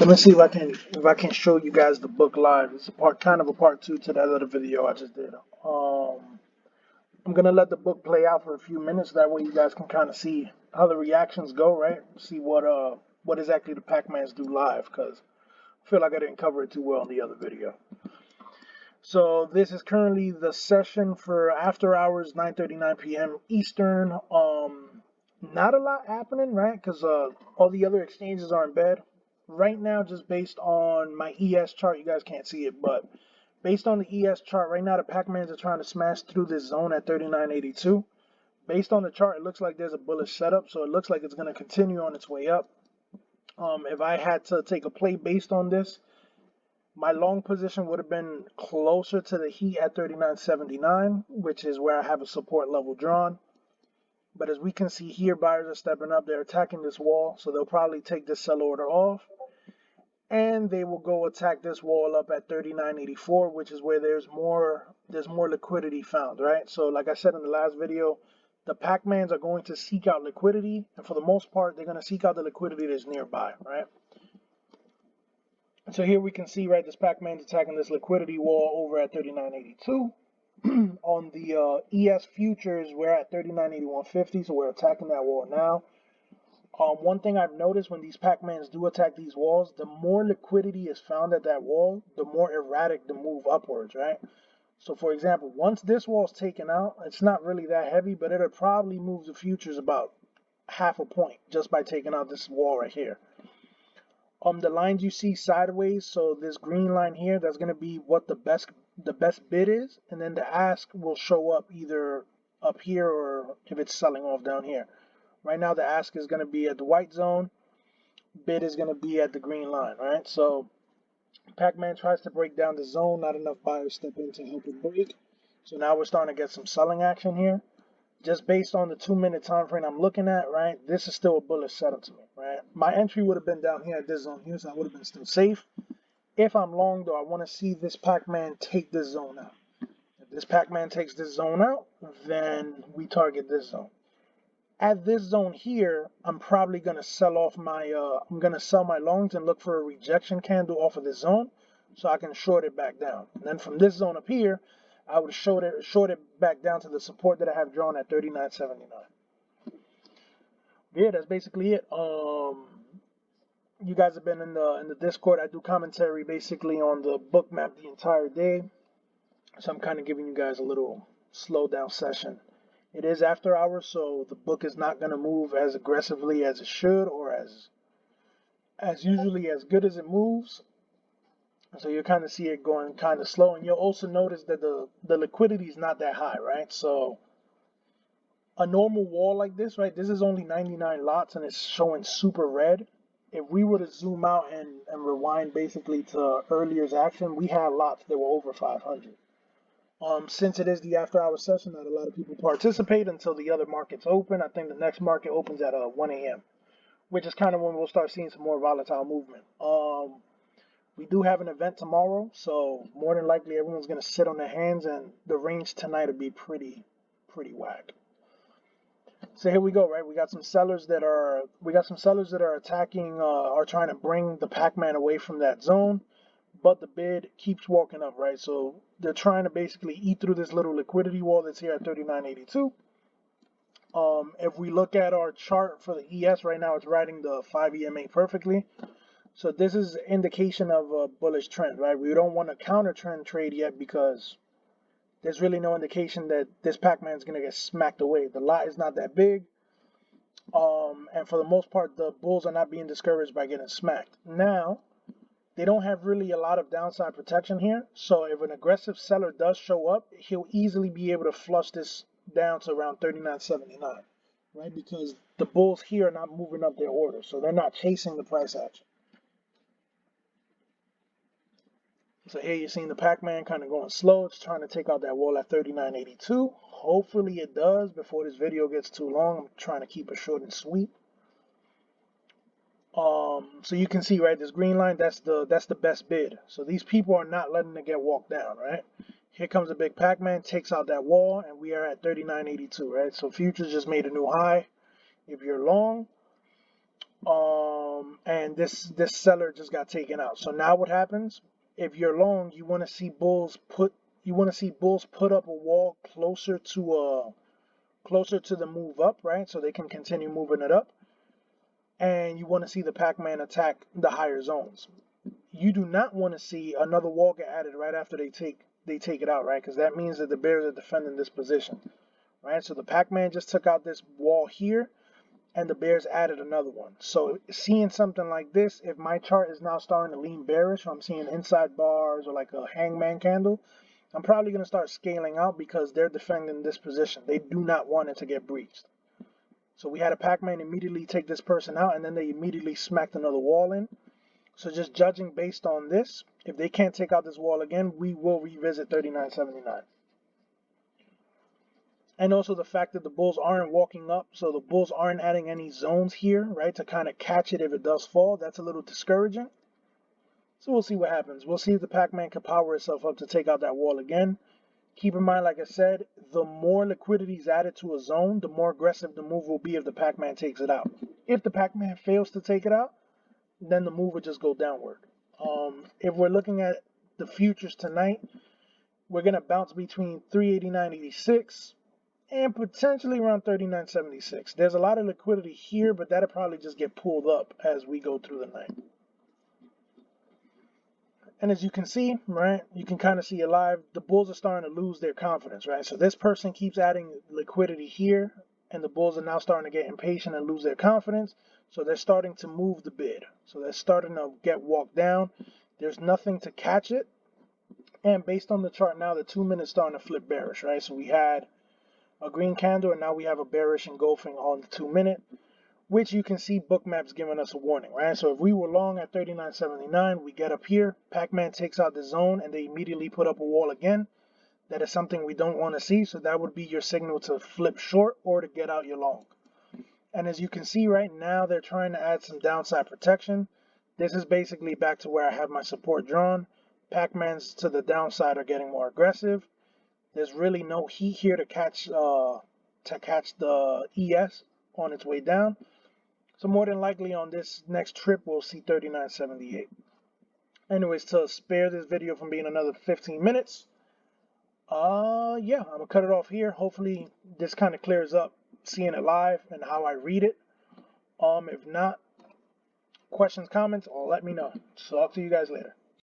Let me see if I can show you guys the book live. It's a kind of a part two to that other video I just did. I'm gonna let the book play out for a few minutes. That way you guys can kind of see how the reactions go, right? See what exactly the Pac-Mans do live, because I feel like I didn't cover it too well in the other video. So this is currently the session for after hours, 9:39 p.m. Eastern. Not a lot happening, right? Because all the other exchanges are in bed right now. Just based on my ES chart, you guys can't see it, but based on the ES chart right now, the Pac-Mans are trying to smash through this zone at 39.82. Based on the chart, it looks like there's a bullish setup, so it looks like it's going to continue on its way up. If I had to take a play based on this, my long position would have been closer to the heat at 39.79, which is where I have a support level drawn. But as we can see here, buyers are stepping up. They're attacking this wall, so they'll probably take this sell order off. And they will go attack this wall up at 39.84, which is where there's more liquidity found, right? So like I said in the last video, the Pac-Mans are going to seek out liquidity, and for the most part, they're going to seek out the liquidity that's nearby, right? So here we can see, right, this Pac-Man's attacking this liquidity wall over at 39.82. On the ES futures, we're at 39.8150, so we're attacking that wall now. One thing I've noticed when these Pac-Mans do attack these walls, the more liquidity is found at that wall, the more erratic the move upwards, right? So for example, once this wall's taken out, it's not really that heavy, but it'll probably move the futures about half a point just by taking out this wall right here. The lines you see sideways, so this green line here, that's going to be what the best bid is, and then the ask will show up either up here or if it's selling off down here. Right now the ask is going to be at the white zone, bid is going to be at the green line, right? So Pac-Man tries to break down the zone, not enough buyers step in to help it break. So now we're starting to get some selling action here. Just based on the 2-minute time frame I'm looking at, right, this is still a bullish setup to me, right? My entry would have been down here at this zone here, so I would have been still safe. If I'm long, though, I want to see this Pac-Man take this zone out. If this Pac-Man takes this zone out, then we target this zone. At this zone here, I'm probably going to sell off my, I'm going to sell my longs and look for a rejection candle off of this zone so I can short it back down. And then from this zone up here, I would short it back down to the support that I have drawn at 39.79. Yeah, that's basically it. You guys have been in the Discord. I do commentary basically on the book map the entire day, so I'm kind of giving you guys a little slow down session. It is after hours, so the book is not going to move as aggressively as it should, or as usually as good as it moves. So you kind of see it going kind of slow, and you'll also notice that the liquidity is not that high, right? So a normal wall like this, right, this is only 99 lots and it's showing super red. If we were to zoom out and rewind basically to earlier's action, we had lots that were over 500. Since it is the after hour session, not a lot of people participate until the other markets open. I think the next market opens at 1 a.m., which is kind of when we'll start seeing some more volatile movement. We do have an event tomorrow, so more than likely everyone's going to sit on their hands, and the range tonight will be pretty whack. So here we go, right? We got some sellers that are attacking, are trying to bring the Pac-Man away from that zone, but the bid keeps walking up, right? So they're trying to basically eat through this little liquidity wall that's here at 39.82. If we look at our chart for the ES right now, it's riding the 5 EMA perfectly. So this is an indication of a bullish trend, right? We don't want a counter trend trade yet because there's really no indication that this Pac-Man is going to get smacked away. The lot is not that big. And for the most part, the bulls are not being discouraged by getting smacked. Now, they don't have really a lot of downside protection here. So if an aggressive seller does show up, he'll easily be able to flush this down to around 39.79, right? Because the bulls here are not moving up their order. So they're not chasing the price action. So here you're seeing the Pac-Man kind of going slow. It's trying to take out that wall at 39.82. Hopefully it does before this video gets too long. I'm trying to keep it short and sweet. So you can see, right, this green line, that's the best bid. So these people are not letting it get walked down, right? Here comes a big Pac-Man, takes out that wall, and we are at 39.82, right? So futures just made a new high. If you're long, And this seller just got taken out. So now what happens? If you're long, you want to see bulls put up a wall closer to the move up, right? So they can continue moving it up. And you want to see the Pac-Man attack the higher zones. You do not want to see another wall get added right after they take it out, right? Because that means that the bears are defending this position, right? So the Pac-Man just took out this wall here, and the bears added another one. So seeing something like this, if my chart is now starting to lean bearish, or I'm seeing inside bars or like a hangman candle, I'm probably going to start scaling out because they're defending this position. They do not want it to get breached. So we had a Pac-Man immediately take this person out, and then they immediately smacked another wall in. So just judging based on this, if they can't take out this wall again, we will revisit 39.79. And also the fact that the bulls aren't walking up, so the bulls aren't adding any zones here, right, to kind of catch it if it does fall. That's a little discouraging. So we'll see what happens. We'll see if the Pac-Man can power itself up to take out that wall again. Keep in mind, like I said, the more liquidity is added to a zone, the more aggressive the move will be if the Pac-Man takes it out. If the Pac-Man fails to take it out, then the move would just go downward. If we're looking at the futures tonight, we're going to bounce between 389.86 and potentially around 39.76. There's a lot of liquidity here, but that'll probably just get pulled up as we go through the night. And as you can see, right, you can kind of see it live, the bulls are starting to lose their confidence, right? So this person keeps adding liquidity here, and the bulls are now starting to get impatient and lose their confidence. So they're starting to move the bid. So they're starting to get walked down. There's nothing to catch it. And based on the chart now, the 2 minutes starting to flip bearish, right? So we had a green candle, and now we have a bearish engulfing on the 2 minute, which you can see bookmap's giving us a warning, right? So if we were long at 39.79, we get up here, Pac-Man takes out the zone, and they immediately put up a wall again. That is something we don't want to see, so that would be your signal to flip short or to get out your long. And as you can see right now, they're trying to add some downside protection. This is basically back to where I have my support drawn. Pac-Mans to the downside are getting more aggressive. There's really no heat here to catch the ES on its way down. So more than likely on this next trip, we'll see 39.78. Anyways, to spare this video from being another 15 minutes, yeah, I'm gonna cut it off here. Hopefully this kind of clears up seeing it live and how I read it. If not, questions, comments, or let me know. So talk to you guys later.